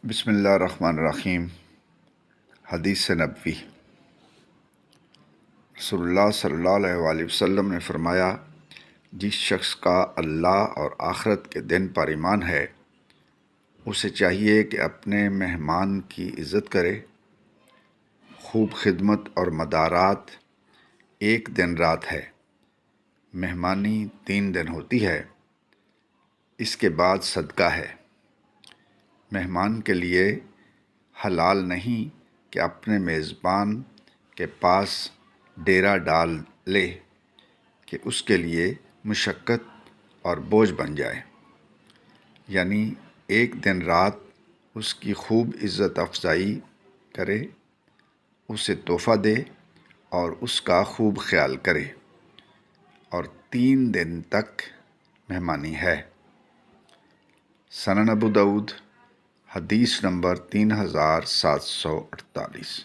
بسم اللہ الرحمن الرحیم۔ حدیث نبوی۔ رسول اللہ صلی اللہ علیہ وآلہ وسلم نے فرمایا، جس شخص کا اللہ اور آخرت کے دن پر ایمان ہے اسے چاہیے کہ اپنے مہمان کی عزت کرے۔ خوب خدمت اور مدارات ایک دن رات ہے، مہمانی 3 دن ہوتی ہے، اس کے بعد صدقہ ہے۔ مہمان کے لیے حلال نہیں کہ اپنے میزبان کے پاس ڈیرا ڈال لے کہ اس کے لیے مشقت اور بوجھ بن جائے، یعنی ایک دن رات اس کی خوب عزت افزائی کرے، اسے تحفہ دے اور اس کا خوب خیال کرے، اور 3 دن تک مہمانی ہے۔ سنن ابو داؤد، حدیث نمبر 3748۔